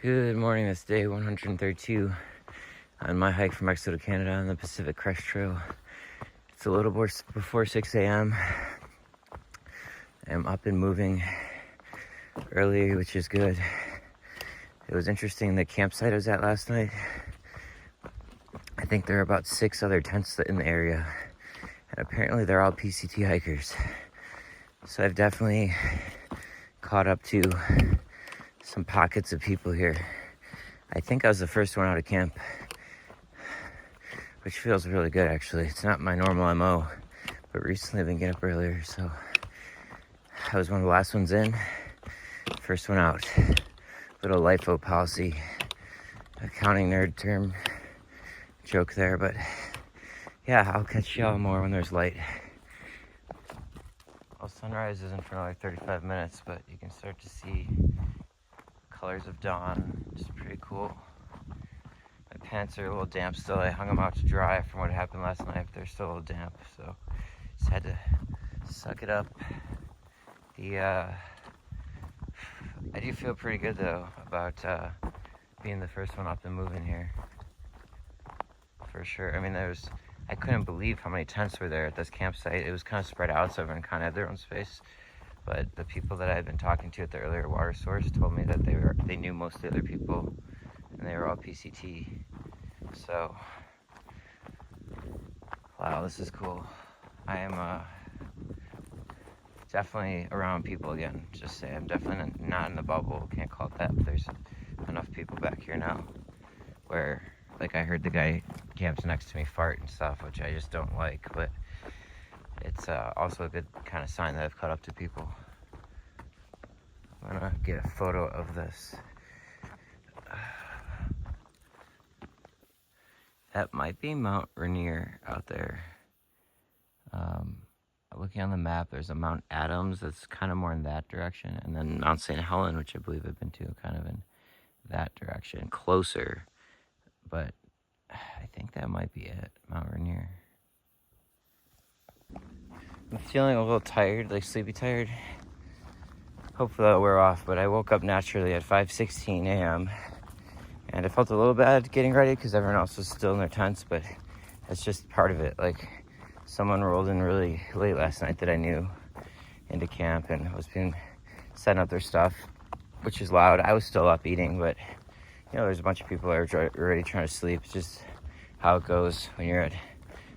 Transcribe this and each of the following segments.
Good morning, this day 132 on my hike from Mexico to Canada on the Pacific Crest Trail. It's a little before 6 a.m. I'm up and moving early, which is good. It was interesting, the campsite I was at last night, I think there are about 6 other tents in the area, and apparently they're all PCT hikers. So I've definitely caught up to some pockets of people here. I think I was the first one out of camp, which feels really good actually. It's not my normal MO, but recently I've been getting up earlier, so I was one of the last ones in, first one out. Little LIFO policy, accounting nerd term joke there, but yeah, I'll catch y'all more when there's light. Well, sunrise isn't for another 35 minutes, but you can start to see colors of dawn, which is pretty cool. My pants are a little damp still. I hung them out to dry from what happened last night, but they're still a little damp, so just had to suck it up. I do feel pretty good though about being the first one up and moving here, for sure. I mean, I couldn't believe how many tents were there at this campsite. It was kind of spread out, so everyone kind of had their own space. But the people that I had been talking to at the earlier water source told me that they knew most of the other people, and they were all PCT. So, wow, this is cool. I am definitely around people again. Just say I'm definitely not in the bubble. Can't call it that. But there's enough people back here now where, like, I heard the guy camps next to me fart and stuff, which I just don't like. But it's also a good kind of sign that I've caught up to people. I'm gonna get a photo of this. That might be Mount Rainier out there. Looking on the map, there's a Mount Adams that's kind of more in that direction, and then Mount St. Helen, which I believe I've been to, kind of in that direction, closer. But I think that might be it, Mount Rainier. I'm feeling a little tired, like sleepy tired. Hopefully that'll wear off, but I woke up naturally at 5:16 a.m. and I felt a little bad getting ready because everyone else was still in their tents, but that's just part of it. Like, someone rolled in really late last night that I knew into camp and was setting up their stuff, which is loud. I was still up eating, but you know, there's a bunch of people that are already trying to sleep. It's just how it goes when you're at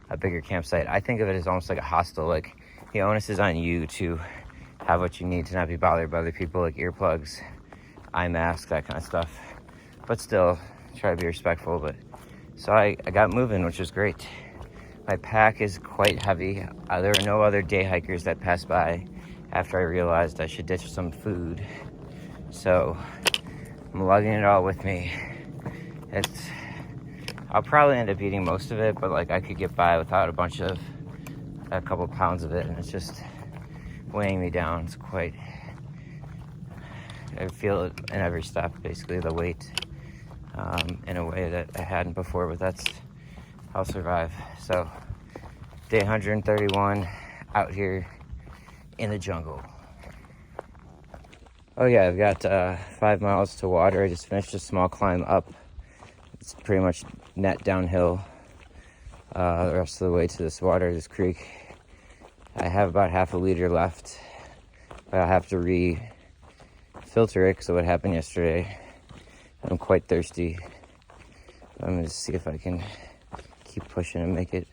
a bigger campsite. I think of it as almost like a hostel. Like, the onus is on you to have what you need to not be bothered by other people, like earplugs, eye masks, that kind of stuff. But still, try to be respectful. But so I got moving, which was great. My pack is quite heavy. There were no other day hikers that passed by after I realized I should ditch some food. So I'm lugging it all with me. I'll probably end up eating most of it, but like, I could get by without a couple pounds of it, and it's just weighing me down. It's I feel it in every step, basically, the weight, in a way that I hadn't before, but I'll survive. So, day 131, out here in the jungle. Oh yeah, I've got 5 miles to water. I just finished a small climb up. It's pretty much net downhill the rest of the way to this this creek. I have about half a liter left, but I'll have to re-filter it because of what happened yesterday. I'm quite thirsty. I'm going to see if I can keep pushing and make it.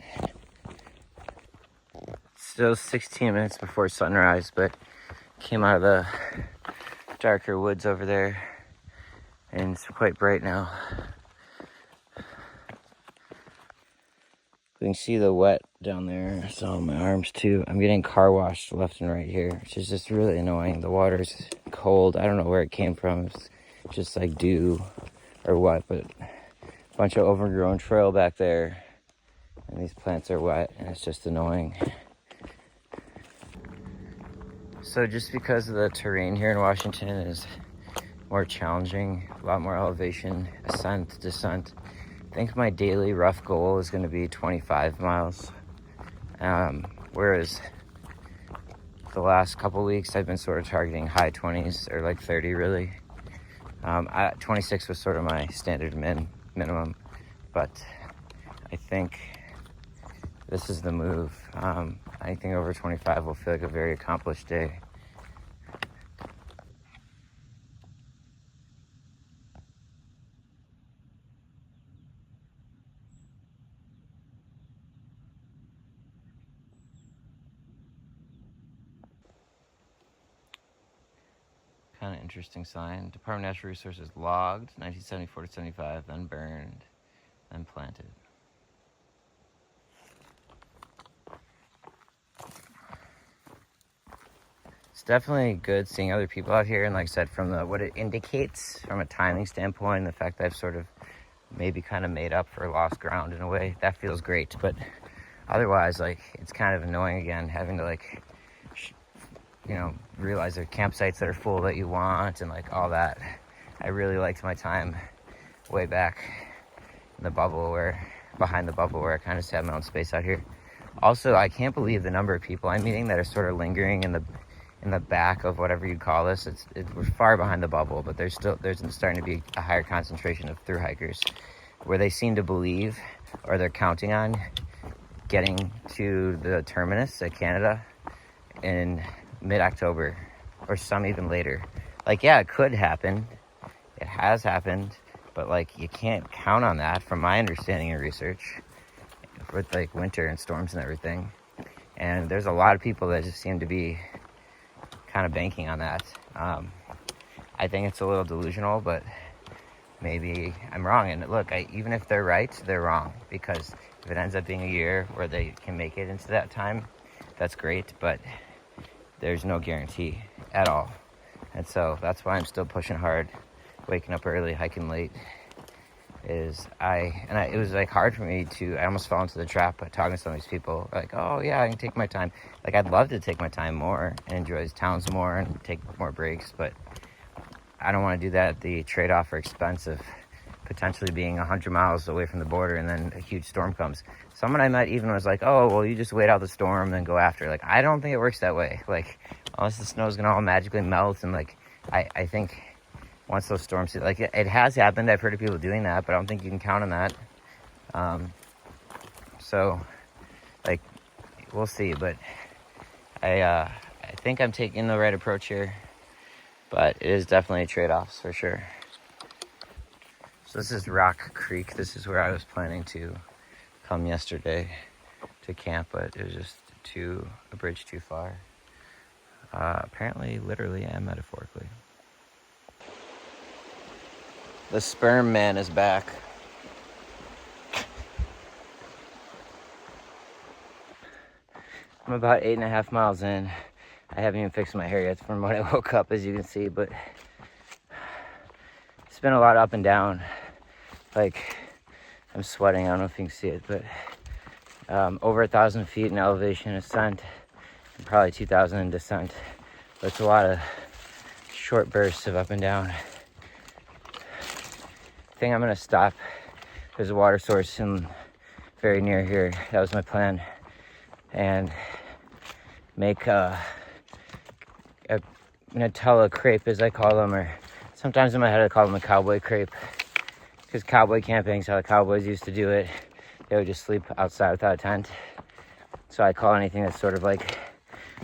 Still 16 minutes before sunrise, but came out of the darker woods over there, and it's quite bright now. You can see the wet down there. It's on my arms too. I'm getting car washed left and right here, which is just really annoying. The water's cold. I don't know where it came from. It's just like dew or what, but a bunch of overgrown trail back there, and these plants are wet, and it's just annoying. So just because of the terrain here in Washington is more challenging, a lot more elevation, ascent, descent, I think my daily rough goal is going to be 25 miles. Whereas the last couple weeks I've been sort of targeting high 20s or like 30 really. 26 was sort of my standard minimum, but I think this is the move. Anything over 25 will feel like a very accomplished day. Kind of interesting sign. Department of Natural Resources logged 1974 to 75, then burned, then planted. It's definitely good seeing other people out here, and like I said, from what it indicates from a timing standpoint, the fact that I've sort of maybe kind of made up for lost ground in a way, that feels great. But otherwise, like, it's kind of annoying again having to like realize there are campsites that are full that you want and like all that. I really liked my time way back in the bubble, behind the bubble, where I kind of just had my own space out here. Also, I can't believe the number of people I'm meeting that are sort of lingering in the back of whatever you'd call this. We're far behind the bubble, but there's starting to be a higher concentration of thru hikers where they seem to believe, or they're counting on, getting to the terminus at Canada in mid-October, or some even later. Like, yeah, it could happen. It has happened, but like, you can't count on that from my understanding and research with like winter and storms and everything. And there's a lot of people that just seem to be kind of banking on that. I think it's a little delusional, but maybe I'm wrong. And look, even if they're right, they're wrong, because if it ends up being a year where they can make it into that time, that's great, but there's no guarantee at all. And so that's why I'm still pushing hard, waking up early, hiking late. It was like hard for me I almost fell into the trap by talking to some of these people, like, oh yeah, I can take my time. Like, I'd love to take my time more and enjoy these towns more and take more breaks, but I don't want to do that at the trade-off or expense of potentially being 100 miles away from the border and then a huge storm comes. Someone I met even was like, oh, well, you just wait out the storm and then go after. Like, I don't think it works that way. Like, unless the snow's gonna all magically melt, and like, I think once those storms, like, it has happened. I've heard of people doing that, but I don't think you can count on that. So, like, we'll see. But I think I'm taking the right approach here, but it is definitely trade-offs for sure. So this is Rock Creek. This is where I was planning to come yesterday to camp, but it was just a bridge too far. Apparently, literally, and metaphorically. The sperm man is back. I'm about 8.5 miles in. I haven't even fixed my hair yet from when I woke up, as you can see, but it's been a lot up and down. Like, I'm sweating. I don't know if you can see it, but over 1,000 feet in elevation ascent, and probably 2,000 in descent. But it's a lot of short bursts of up and down. I think I'm gonna stop. There's a water source very near here. That was my plan, and make a Nutella crepe, as I call them, or sometimes in my head I call them a cowboy crepe, because cowboy camping is how the cowboys used to do it. They would just sleep outside without a tent. So I call anything that's sort of like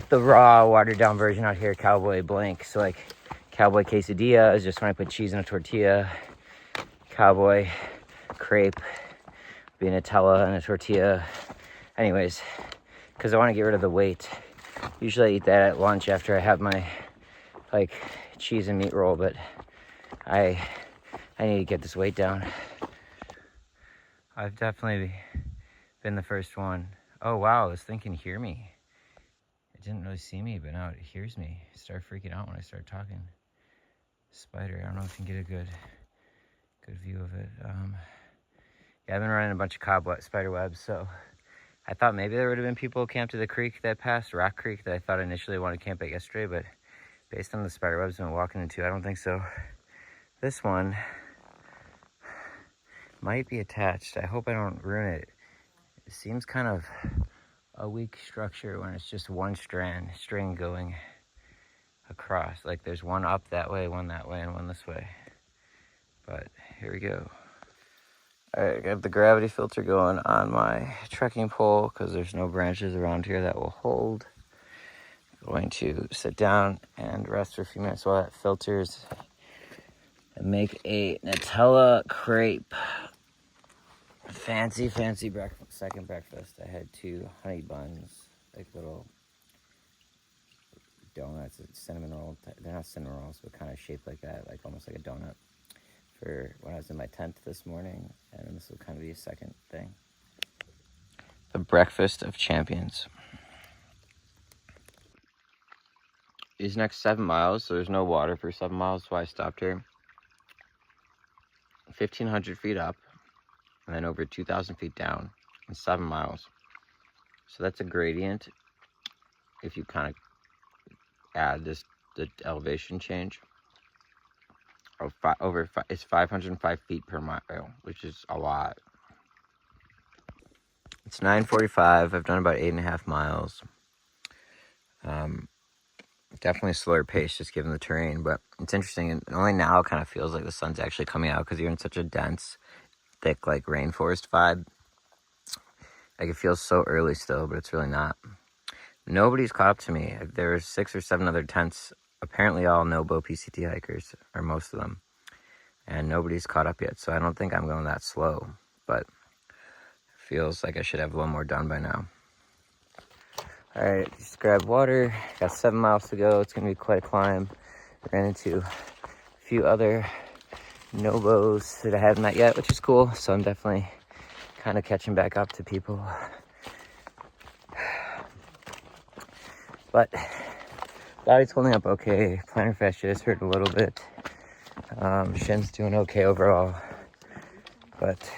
the raw, watered down version out here cowboy blank. So like cowboy quesadilla is just when I put cheese in a tortilla. Cowboy crepe be a Nutella and a tortilla. Anyways, because I want to get rid of the weight. Usually I eat that at lunch after I have my like cheese and meat roll, but I need to get this weight down. I've definitely been the first one. Oh wow, this thing can hear me. It didn't really see me, but now it hears me. It started freaking out when I started talking. Spider, I don't know if you can get a good view of it. Yeah, I've been running a bunch of spider webs, so I thought maybe there would have been people camped to the creek that passed, Rock Creek, that I thought initially I wanted to camp at yesterday, but based on the spider webs I've been walking into, I don't think so. This one might be attached. I hope I don't ruin it. It seems kind of a weak structure when it's just one string going across. Like there's one up that way, one that way, and one this way. But here we go. All right, I got the gravity filter going on my trekking pole because there's no branches around here that will hold. Going to sit down and rest for a few minutes while that filters and make a Nutella crepe. Fancy breakfast, second breakfast. I had 2 honey buns, like little donuts, cinnamon roll. They're not cinnamon rolls, but kind of shaped like that, like almost like a donut, for when I was in my tent this morning. And then this will kind of be a second thing. The breakfast of champions. These next 7 miles, so there's no water for 7 miles, so I stopped here. 1,500 feet up, and then over 2,000 feet down, and 7 miles. So that's a gradient. If you kind of add the elevation change, of it's 505 feet per mile, which is a lot. It's 9:45. I've done about 8.5 miles. Definitely a slower pace just given the terrain, but it's interesting. And only now it kind of feels like the sun's actually coming out because you're in such a dense, thick, like rainforest vibe. Like it feels so early still, but it's really not. Nobody's caught up to me. There's 6 or 7 other tents, apparently all no-bow PCT hikers, or most of them. And nobody's caught up yet, so I don't think I'm going that slow. But it feels like I should have a little more done by now. All right, just grabbed water. Got 7 miles to go. It's going to be quite a climb. Ran into a few other no-bows that I haven't met yet, which is cool. So I'm definitely kind of catching back up to people. But body's holding up okay. Plantar fasciitis hurt a little bit. Shin's doing okay overall. But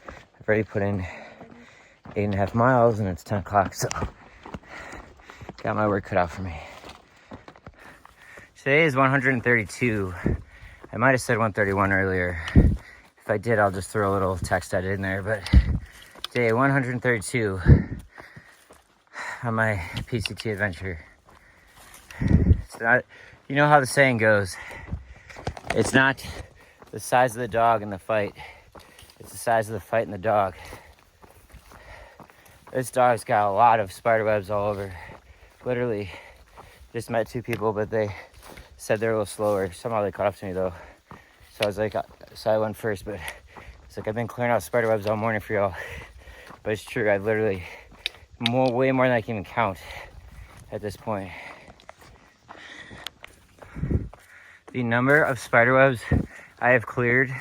I've already put in 8.5 miles and it's 10 o'clock, so got my work cut out for me. Today is 132. I might have said 131 earlier. If I did, I'll just throw a little text edit in there. But day 132 on my PCT adventure. It's not, you know how the saying goes, it's not the size of the dog in the fight, it's the size of the fight in the dog. This dog's got a lot of spider webs all over. Literally just met 2 people, but they said they're a little slower. Somehow they caught up to me though. So I was like, so I went first, but it's like I've been clearing out spider webs all morning for y'all. But it's true, I've literally way more than I can even count at this point. The number of spider webs I have cleared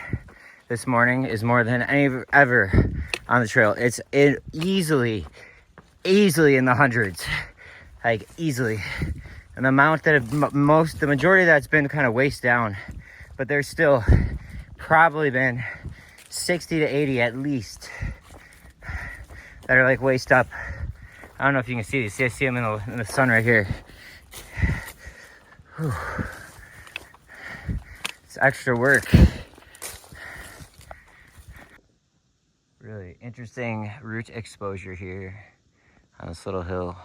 this morning is more than any ever on the trail. It's easily in the hundreds, like easily. And the amount that the majority of that's been kind of waist down, but there's still probably been 60 to 80 at least that are like waist up. I don't know if you can see these. I see them in the sun right here. Whew. It's extra work. Really interesting root exposure here on this little hill.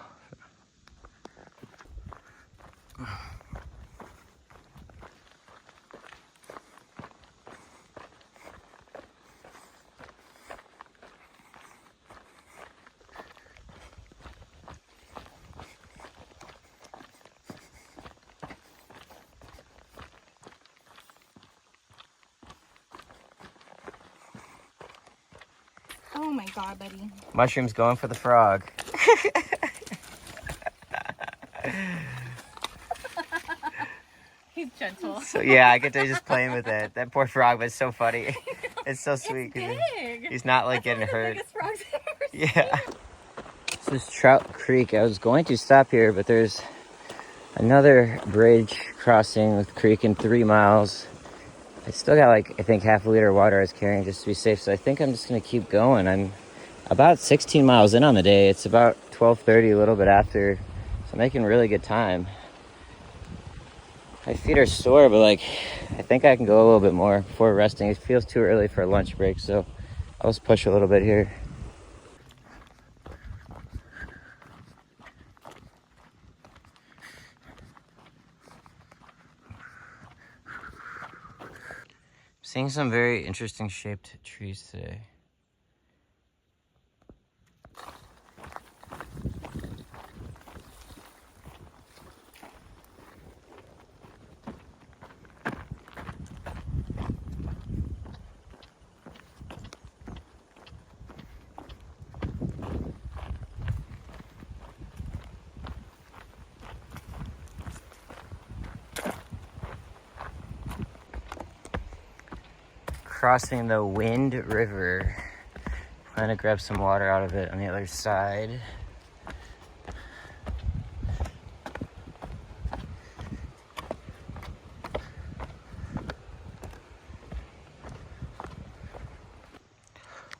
Oh my god, buddy. Mushroom's going for the frog. He's gentle. So yeah, I get to just playing with it. That poor frog, but it's so funny. It's so sweet. It's big. He's not like getting hurt. Biggest frogs I've ever seen. Yeah. This is Trout Creek. I was going to stop here, but there's another bridge crossing with the creek in 3 miles. I still got like, I think half a liter of water I was carrying just to be safe. So I think I'm just going to keep going. I'm about 16 miles in on the day. It's about 12:30, a little bit after. So I'm making really good time. My feet are sore, but like, I think I can go a little bit more before resting. It feels too early for a lunch break, so I'll just push a little bit here. Seeing some very interesting shaped trees today. Crossing the Wind River. Trying to grab some water out of it on the other side.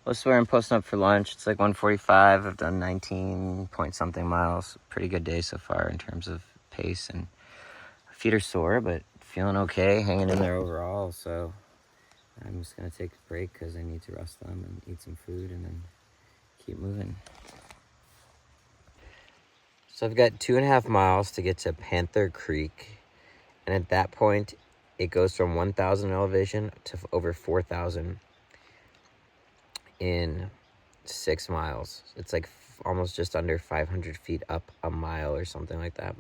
This is where I'm posting up for lunch. It's like 1:45. I've done 19 point something miles. Pretty good day so far in terms of pace, and feet are sore, but feeling okay, hanging in there overall. So I'm just gonna take a break because I need to rest them and eat some food and then keep moving. So I've got 2.5 miles to get to Panther Creek. And at that point, it goes from 1,000 elevation to over 4,000 in 6 miles. It's like almost just under 500 feet up a mile or something like that.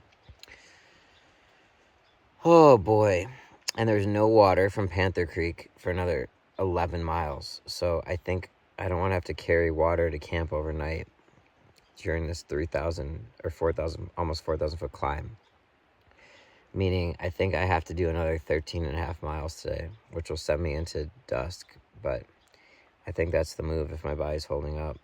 Oh boy. And there's no water from Panther Creek for another 11 miles. So I think I don't want to have to carry water to camp overnight during this 3,000 or 4,000, almost 4,000 foot climb. Meaning I think I have to do another 13.5 miles today, which will send me into dusk. But I think that's the move if my body's holding up.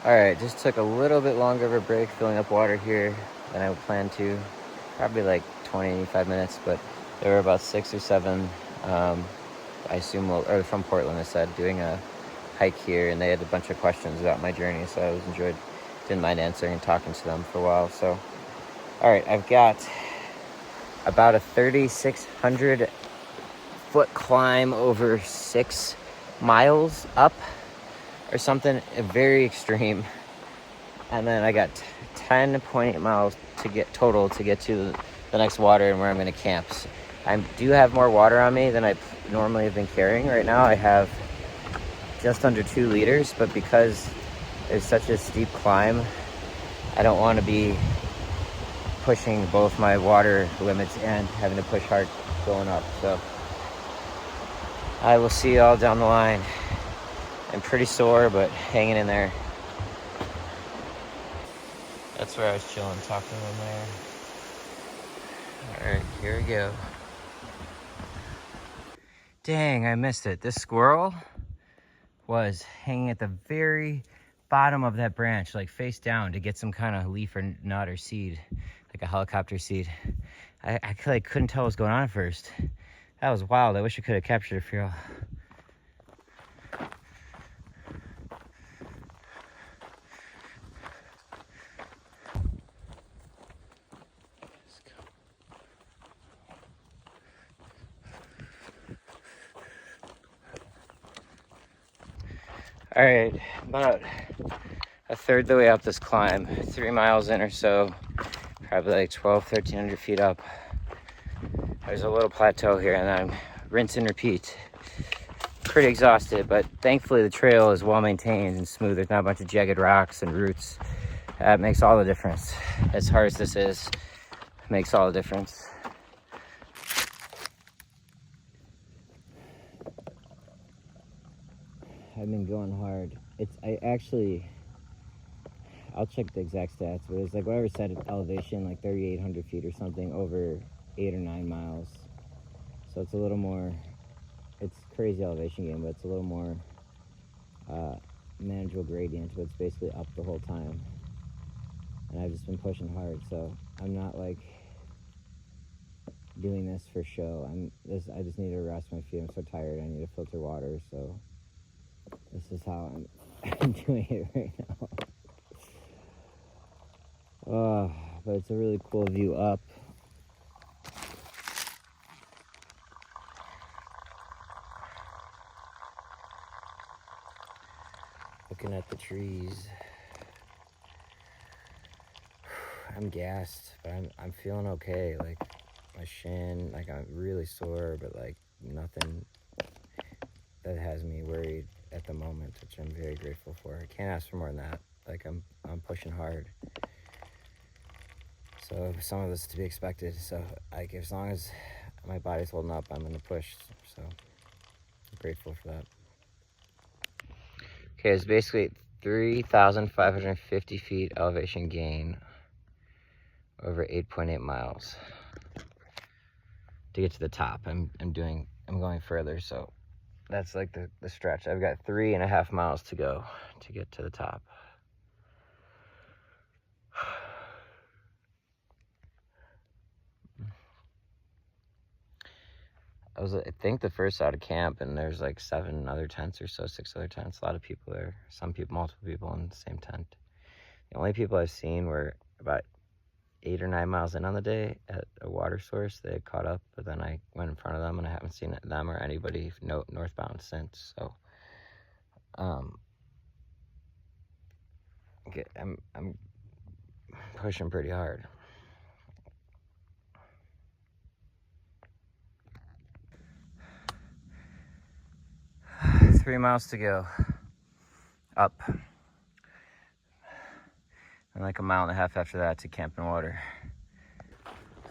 All right, just took a little bit longer of a break filling up water here than I would plan to. Probably like 25 minutes, but there were about 6 or 7, I assume, or from Portland, I said, doing a hike here, and they had a bunch of questions about my journey, so I didn't mind answering and talking to them for a while. So, all right, I've got about a 3,600 foot climb over 6 miles up or something, very extreme. And then I got 10.8 miles to get total to get to the next water and where I'm going to camp. So I do have more water on me than I normally have been carrying. Right now I have just under 2 liters, but because it's such a steep climb, I don't want to be pushing both my water limits and having to push hard going up. So I will see y'all down the line. I'm pretty sore, but hanging in there. That's where I was chilling, talking to them there. All right, here we go. Dang, I missed it. This squirrel was hanging at the very bottom of that branch, like face down, to get some kind of leaf or nut or seed, like a helicopter seed. I couldn't tell what was going on at first. That was wild. I wish I could have captured it for y'all. All right, about a third the way up this climb, 3 miles in or so, probably like 1,300 feet up. There's a little plateau here, and I'm rinse and repeat. Pretty exhausted, but thankfully the trail is well maintained and smooth. There's not a bunch of jagged rocks and roots. That makes all the difference. As hard as this is, it makes all the difference. I've been going hard. I'll check the exact stats, but it's like whatever set elevation, like 3,800 feet or something, over 8 or 9 miles. So it's a little more, it's crazy elevation game, but it's a little more manageable gradient, but it's basically up the whole time. And I've just been pushing hard, so I'm not like doing this for show. I just need to rest my feet. I'm so tired. I need to filter water, so this is how I'm doing it right now. But it's a really cool view up. looking at the trees. I'm gassed, but I'm feeling okay. Like my shin, like I'm really sore, but like nothing that has me worried at the moment, which I'm very grateful for. I can't ask for more than that. Like I'm pushing hard. So some of this is to be expected. So like as long as my body's holding up, I'm gonna push. So I'm grateful for that. Okay, it's basically 3,550 feet elevation gain over 8.8 miles to get to the top. I'm going further, so that's like the stretch. I've got 3.5 miles to go to get to the top. I think the first out of camp, and there's like 7 other tents or so, 6 other tents. A lot of people there. Some people, multiple people in the same tent. The only people I've seen were about 8 or 9 miles in on the day at a water source. They had caught up, but then I went in front of them, and I haven't seen them or anybody northbound since. So, I'm pushing pretty hard. Three miles to go up, and like a mile and a half after that to camp and water.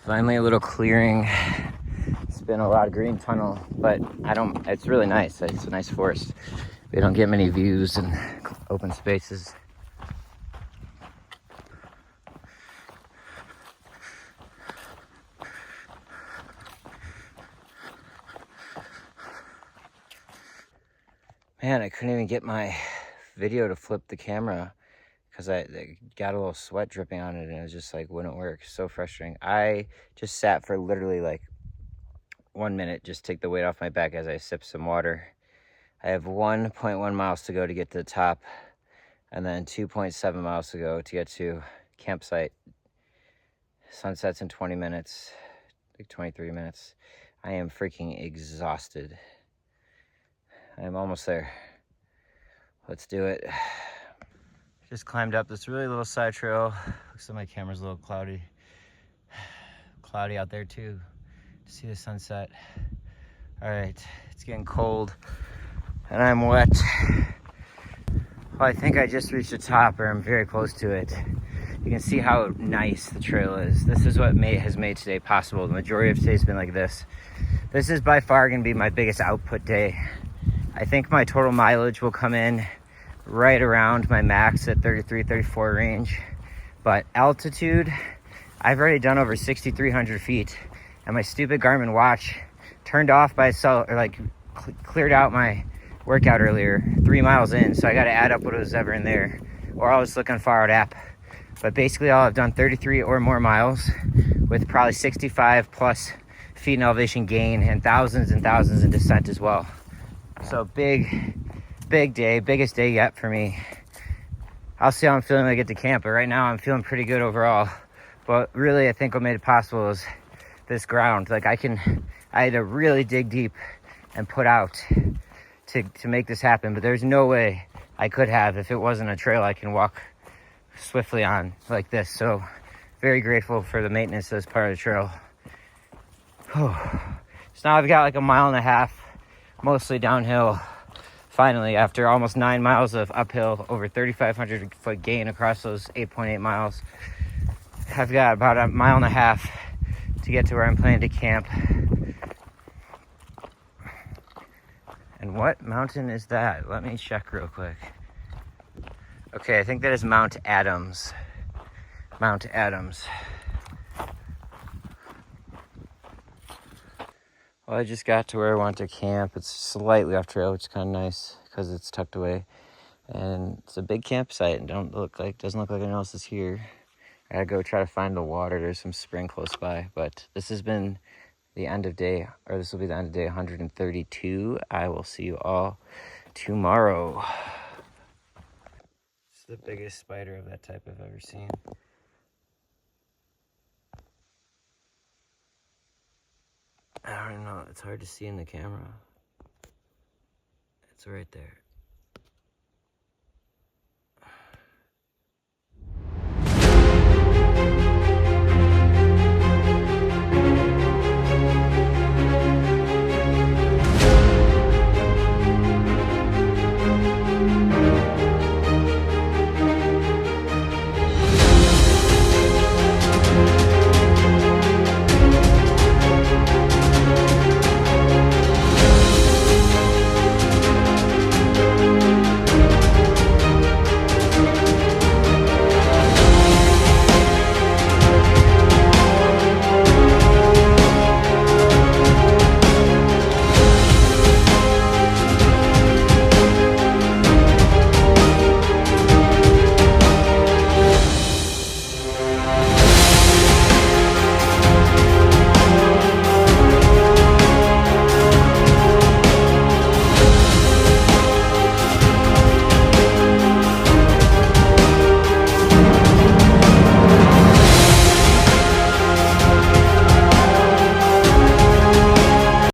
Finally a little clearing. It's been a lot of green tunnel, but it's really nice. It's a nice forest. We don't get many views and open spaces. Man, I couldn't even get my video to flip the camera because I got a little sweat dripping on it, and it was just like wouldn't work. So frustrating. I just sat for literally like 1 minute, just take the weight off my back as I sip some water. I have 1.1 miles to go to get to the top, and then 2.7 miles to go to get to campsite. Sunsets in 20 minutes, like 23 minutes. I am freaking exhausted. I'm almost there. Let's do it. Just climbed up this really little side trail. Looks like my camera's a little cloudy. Cloudy out there too. To see the sunset. All right, it's getting cold and I'm wet. Well, I think I just reached the top, or I'm very close to it. You can see how nice the trail is. This is what has made today possible. The majority of today's been like this. This is by far gonna be my biggest output day. I think my total mileage will come in right around my max at 33, 34 range. But altitude, I've already done over 6,300 feet, and my stupid Garmin watch turned off by itself, or like cleared out my workout earlier 3 miles in. So I got to add up what was ever in there, or I'll just look on Forward app. But basically, I've done 33 or more miles with probably 65 plus feet in elevation gain and thousands in descent as well. So big day, biggest day yet for me. I'll see how I'm feeling when I get to camp, but right now I'm feeling pretty good overall. But really, I think what made it possible is this ground. Like I had to really dig deep and put out to make this happen, but there's no way I could have if it wasn't a trail I can walk swiftly on like this. So very grateful for the maintenance of this part of the trail. So now I've got like a mile and a half, mostly downhill. Finally, after almost 9 miles of uphill, over 3,500 foot gain across those 8.8 miles, I've got about a mile and a half to get to where I'm planning to camp. And what mountain is that? Let me check real quick. Okay, I think that is Mount Adams. Mount Adams. Well, I just got to where I want to camp. It's slightly off trail, which is kind of nice because it's tucked away. And it's a big campsite and doesn't look like anyone else is here. I gotta go try to find the water. There's some spring close by, but this has been the end of day, or this will be the end of day 132. I will see you all tomorrow. It's the biggest spider of that type I've ever seen. I don't know, it's hard to see in the camera. It's right there.